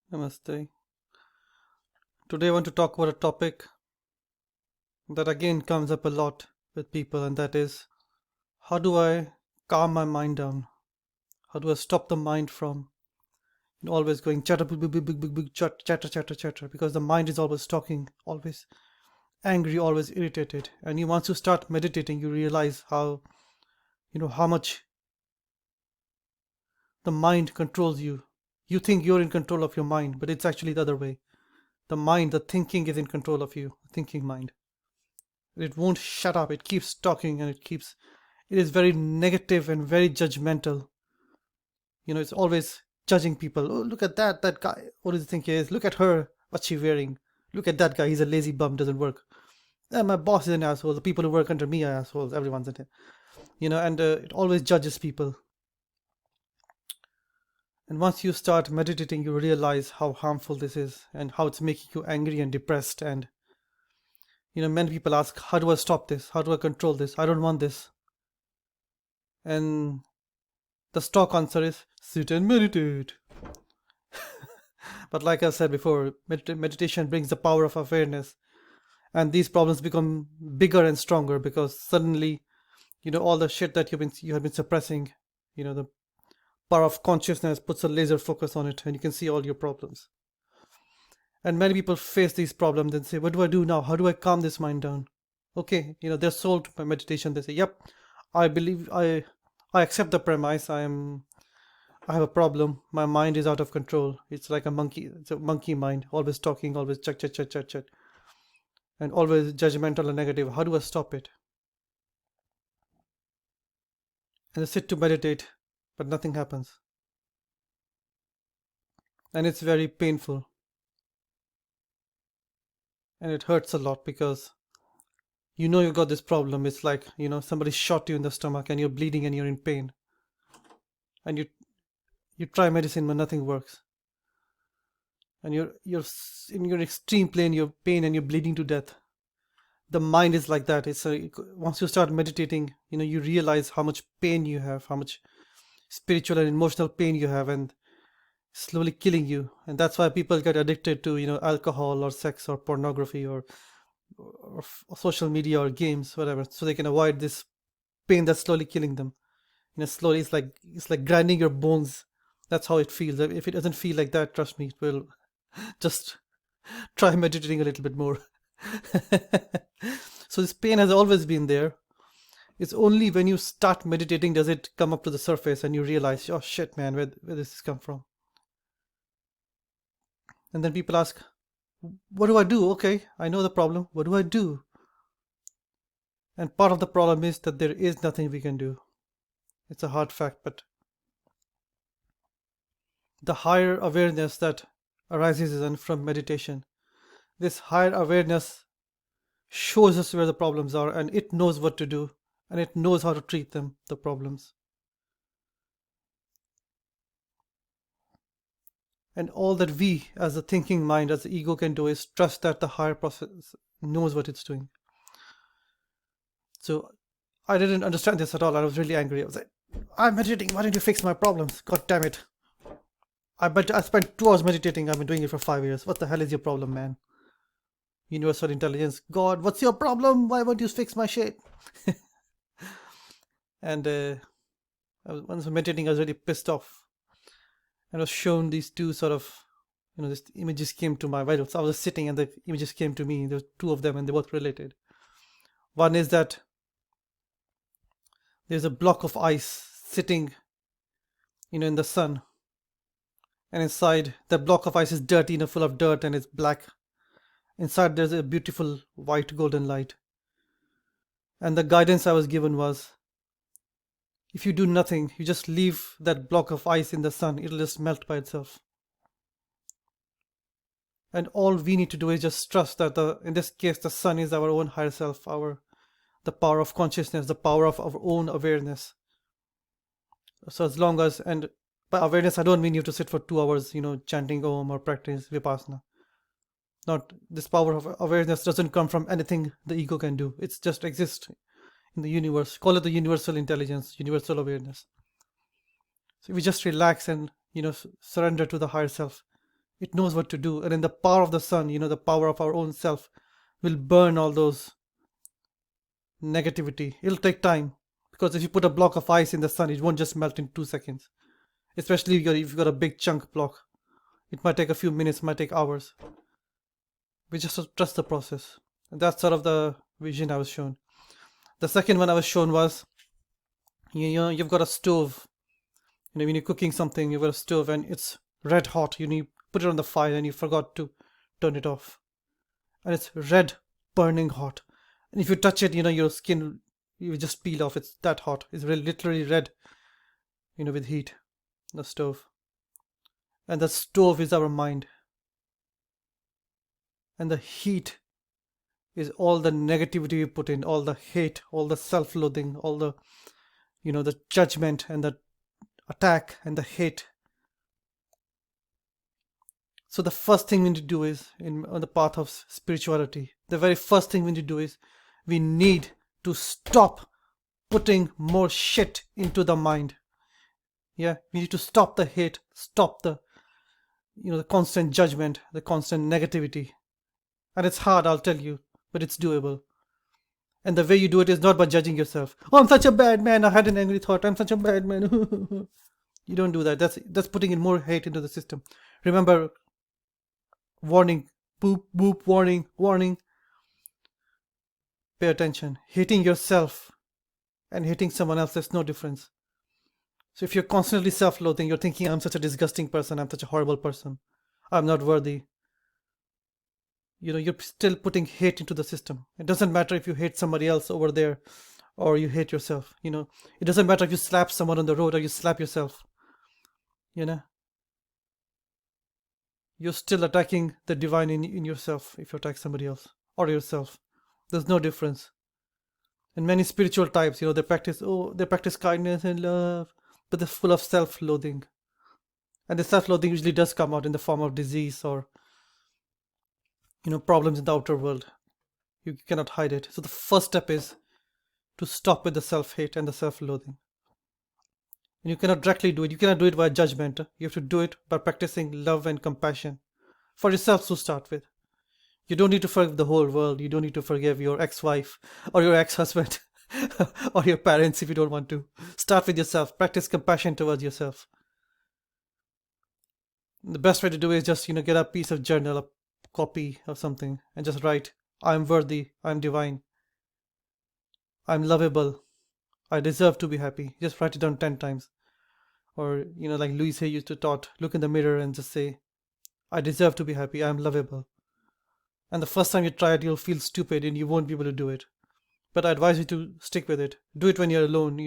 Namaste. Today I want to talk about a topic that again comes up a lot with people, and that is how do I calm my mind down? How do I stop the mind from always going chatter, chatter, chatter, chatter, because the mind is always talking, always angry, always irritated. And once you start meditating, you realize how much the mind controls you. You think you're in control of your mind, but it's actually the other way. The thinking is in control of you, the thinking mind. It won't shut up. It keeps talking and it is very negative and very judgmental. It's always judging people. Oh, look at that guy. What does he think he is? Look at her. What's she wearing? Look at that guy. He's a lazy bum, doesn't work. My boss is an asshole. The people who work under me are assholes. Everyone's in it. And it always judges people. And once you start meditating, you realize how harmful this is and how it's making you angry and depressed. And many people ask, how do I stop this? How do I control this? I don't want this. And the stock answer is sit and meditate. But like I said before, meditation brings the power of awareness, and these problems become bigger and stronger because suddenly, all the shit that you have been suppressing, the power of consciousness puts a laser focus on it, and you can see all your problems. And many people face these problems and say, "What do I do now? How do I calm this mind down?" Okay, they're sold by meditation. They say, "Yep, I believe I accept the premise. I have a problem. My mind is out of control. It's like a monkey. It's a monkey mind, always talking, always chat, chat, chat, chat, chat, and always judgmental and negative. How do I stop it?" And I sit to meditate, but nothing happens. And it's very painful. And it hurts a lot because you got this problem. It's like, somebody shot you in the stomach and you're bleeding and you're in pain. And you try medicine but nothing works. And you're in your extreme pain and you're bleeding to death. The mind is like that. Once you start meditating, you realize how much pain you have, how much spiritual and emotional pain you have, and slowly killing you. And that's why people get addicted to alcohol or sex or pornography or social media or games, whatever, so they can avoid this pain that's slowly killing them. Slowly, it's like grinding your bones. That's how it feels. If it doesn't feel like that, trust me, it will. Just try meditating a little bit more. So this pain has always been there. It's only when you start meditating does it come up to the surface and you realize, oh shit, man, where does this come from? And then people ask, what do I do? Okay, I know the problem. What do I do? And part of the problem is that there is nothing we can do. It's a hard fact, but the higher awareness that arises from meditation, this higher awareness shows us where the problems are, and it knows what to do, and it knows how to treat them, the problems. And all that we, as the thinking mind, as the ego, can do is trust that the higher process knows what it's doing. So I didn't understand this at all. I was really angry. I was like, I'm meditating. Why don't you fix my problems? God damn it. I spent 2 hours meditating. I've been doing it for 5 years. What the hell is your problem, man? Universal intelligence. God, what's your problem? Why won't you fix my shit? And once meditating, I was really pissed off. And I was shown these two sort of, these images came to my mind. I was sitting and the images came to me. There were 2 of them and they both related. One is that there's a block of ice sitting, in the sun. And inside, the block of ice is dirty, full of dirt, and it's black. Inside, there's a beautiful white golden light. And the guidance I was given was, if you do nothing, you just leave that block of ice in the sun, it'll just melt by itself. And all we need to do is just trust that in this case, the sun is our own higher self, the power of consciousness, the power of our own awareness. So as long as, and by awareness, I don't mean you have to sit for 2 hours, chanting Om or practice Vipassana. Not this power of awareness doesn't come from anything the ego can do. It just exists in the universe. Call it the universal intelligence, universal awareness. So we just relax and surrender to the higher self. It knows what to do. And then the power of the sun, the power of our own self, will burn all those negativity. It'll take time, because if you put a block of ice in the sun, it won't just melt in 2 seconds. Especially if you've got a big chunk block, it might take a few minutes, might take hours. We just have to trust the process. And that's sort of the vision I was shown. The second one I was shown was, you've got a stove. When you're cooking something, you've got a stove and it's red hot. You put it on the fire and you forgot to turn it off, and it's red, burning hot. And if you touch it, your skin, you will just peel off. It's that hot. It's really literally red, with heat. The stove. And the stove is our mind. And the heat is all the negativity we put in, all the hate, all the self-loathing, all the judgment and the attack and the hate. So the first thing we need to do is, on the path of spirituality, the very first thing we need to do is, we need to stop putting more shit into the mind. Yeah, we need to stop the hate, stop the constant judgment, the constant negativity. And it's hard, I'll tell you, but it's doable. And the way you do it is not by judging yourself. Oh, I'm such a bad man, I had an angry thought, I'm such a bad man. You don't do that. That's putting in more hate into the system. Remember, warning, boop, boop, warning, warning. Pay attention. Hating yourself and hating someone else, there's no difference. So if you're constantly self-loathing, you're thinking, I'm such a disgusting person, I'm such a horrible person, I'm not worthy. You're still putting hate into the system. It doesn't matter if you hate somebody else over there or you hate yourself. It doesn't matter if you slap someone on the road or you slap yourself. You're still attacking the divine in yourself if you attack somebody else or yourself. There's no difference. And many spiritual types, they practice kindness and love, but they're full of self-loathing. And the self-loathing usually does come out in the form of disease or problems in the outer world. You cannot hide it. So the first step is to stop with the self-hate and the self-loathing. And you cannot directly do it. You cannot do it by judgment. You have to do it by practicing love and compassion for yourself to start with. You don't need to forgive the whole world. You don't need to forgive your ex-wife or your ex-husband or your parents if you don't want to. Start with yourself. Practice compassion towards yourself. The best way to do it is just, get a piece of journal, a copy of something, and just write, I'm worthy, I'm divine, I'm lovable, I deserve to be happy. Just write it down 10 times. Or, like Louise Hay used to taught, look in the mirror and just say, I deserve to be happy, I'm lovable. And the first time you try it, you'll feel stupid and you won't be able to do it. But I advise you to stick with it. Do it when you're alone,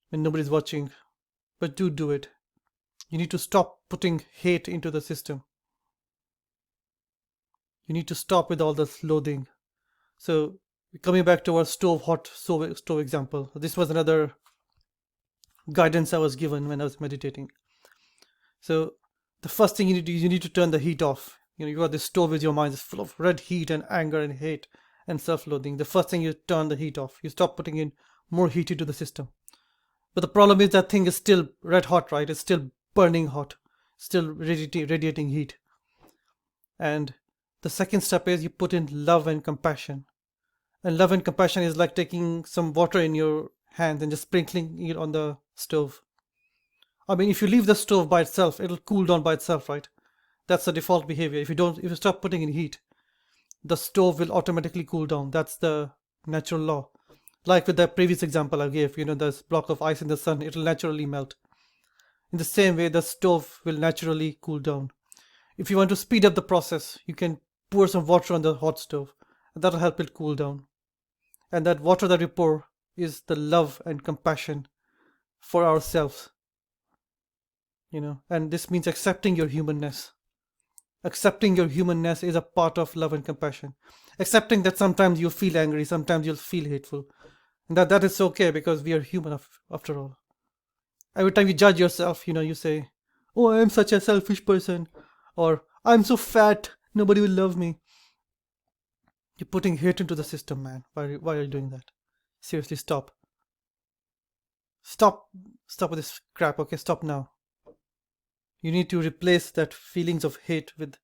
when nobody's watching. But do it. You need to stop putting hate into the system. You need to stop with all this loathing. So, coming back to our hot stove example. This was another guidance I was given when I was meditating. So, the first thing you need to do is you need to turn the heat off. You got this stove with your mind, it's full of red heat and anger and hate and self-loathing. The first thing you turn the heat off. You stop putting in more heat into the system. But the problem is that thing is still red hot, right? It's still burning hot, still radiating heat. And the second step is you put in love and compassion. And love and compassion is like taking some water in your hand and just sprinkling it on the stove. I mean, if you leave the stove by itself, it'll cool down by itself, right? That's the default behavior. If you stop putting in heat, the stove will automatically cool down. That's the natural law. Like with the previous example I gave, this block of ice in the sun, it'll naturally melt. In the same way, the stove will naturally cool down. If you want to speed up the process, you can pour some water on the hot stove, and that'll help it cool down. And that water that we pour is the love and compassion for ourselves. And this means accepting your humanness. Accepting your humanness is a part of love and compassion. Accepting that sometimes you'll feel angry, sometimes you'll feel hateful. And that is okay, because we are human after all. Every time you judge yourself, you say, oh, I'm such a selfish person. Or, I'm so fat, nobody will love me. You're putting hate into the system, man. Why are you doing that? Seriously, stop. Stop with this crap, okay? Stop now. You need to replace that feelings of hate with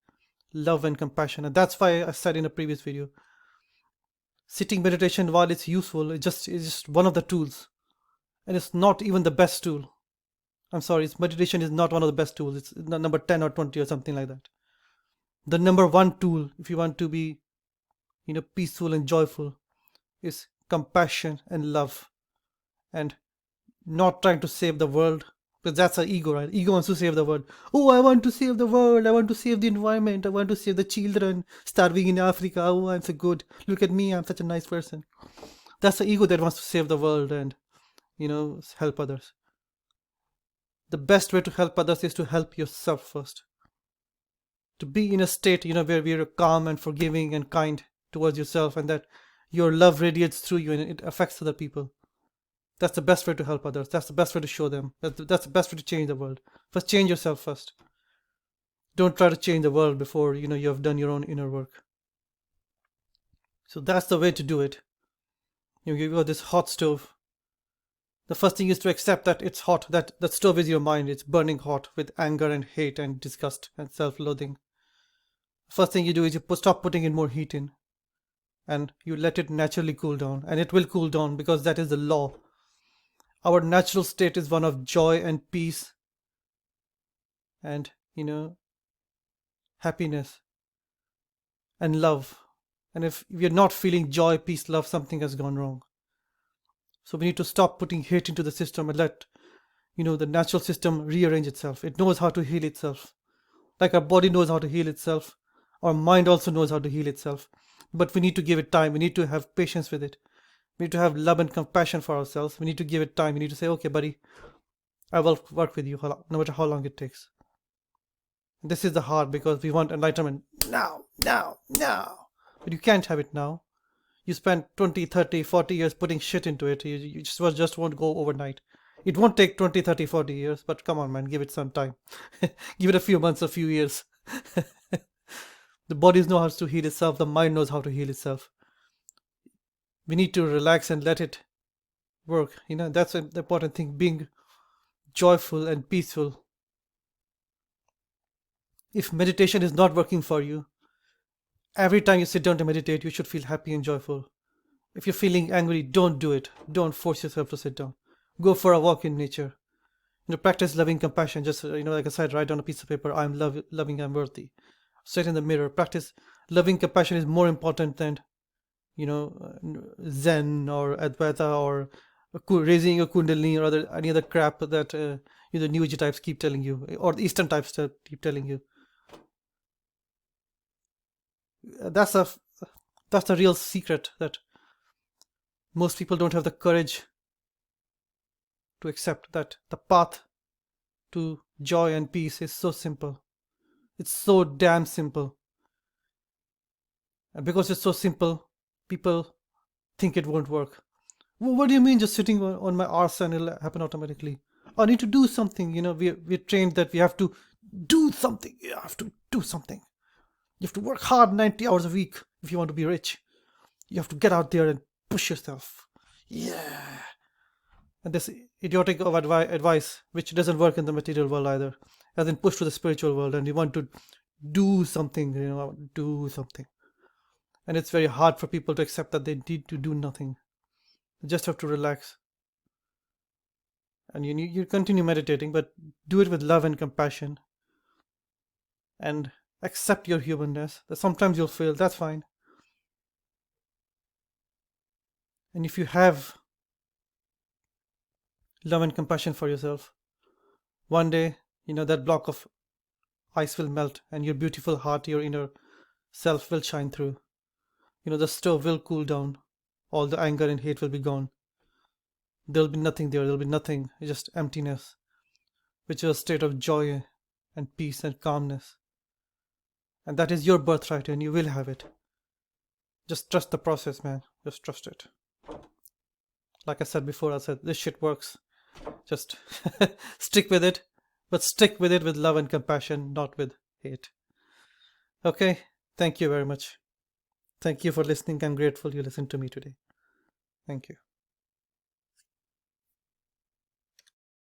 love and compassion. And that's why I said in a previous video, sitting meditation, while it's useful, it's just one of the tools. And it's not even the best tool. I'm sorry, meditation is not one of the best tools. It's number 10 or 20 or something like that. The number one tool, if you want to be, peaceful and joyful, is compassion and love. And not trying to save the world, because that's our ego, right? Ego wants to save the world. Oh, I want to save the world. I want to save the environment. I want to save the children starving in Africa. Oh, I'm so good. Look at me. I'm such a nice person. That's the ego that wants to save the world and, help others. The best way to help others is to help yourself first. To be in a state, where you're calm and forgiving and kind towards yourself, and that your love radiates through you and it affects other people. That's the best way to help others. That's the best way to show them. That's the best way to change the world. First, change yourself first. Don't try to change the world before, you have done your own inner work. So that's the way to do it. You've got this hot stove. The first thing is to accept that it's hot, that the stove is your mind. It's burning hot with anger and hate and disgust and self-loathing. First thing you do is you stop putting in more heat in. And you let it naturally cool down. And it will cool down because that is the law. Our natural state is one of joy and peace and, happiness and love. And if you're not feeling joy, peace, love, something has gone wrong. So we need to stop putting hate into the system and let, the natural system rearrange itself. It knows how to heal itself. Like our body knows how to heal itself. Our mind also knows how to heal itself. But we need to give it time. We need to have patience with it. We need to have love and compassion for ourselves. We need to give it time. We need to say, okay, buddy, I will work with you no matter how long it takes. This is the hard because we want enlightenment now. But you can't have it now. You spend 20, 30, 40 years putting shit into it. You just won't go overnight. It won't take 20, 30, 40 years, but come on, man, give it some time. Give it a few months, a few years. The body knows how to heal itself. The mind knows how to heal itself. We need to relax and let it work. That's the important thing, being joyful and peaceful. If meditation is not working for you, every time you sit down to meditate, you should feel happy and joyful. If you're feeling angry, don't do it. Don't force yourself to sit down. Go for a walk in nature. Practice loving compassion. Just, like I said, write on a piece of paper, I'm loving, I'm worthy. Sit in the mirror. Practice loving compassion is more important than, Zen or Advaita or raising a Kundalini or any other crap that, the New Age types keep telling you, or the Eastern types keep telling you. That's the real secret, that most people don't have the courage to accept that the path to joy and peace is so simple. It's so damn simple. And because it's so simple, people think it won't work. Well, what do you mean just sitting on my arse and it'll happen automatically? I need to do something. We're trained that we have to do something. You have to do something. You have to work hard 90 hours a week if you want to be rich. You have to get out there and push yourself. Yeah. And this idiotic of advice, which doesn't work in the material world either, has been pushed to the spiritual world, and you want to do something, do something. And it's very hard for people to accept that they need to do nothing. You just have to relax. And you continue meditating, but do it with love and compassion. And accept your humanness. That sometimes you'll fail, that's fine. And if you have love and compassion for yourself, one day, that block of ice will melt and your beautiful heart, your inner self will shine through. The stove will cool down. All the anger and hate will be gone. There'll be nothing there. There'll be nothing. Just emptiness, which is a state of joy and peace and calmness. And that is your birthright, and you will have it. Just trust the process, man. Just trust it. Like I said before, this shit works. Just stick with it, but stick with it with love and compassion, not with hate. Okay, thank you very much. Thank you for listening. I'm grateful you listened to me today. Thank you.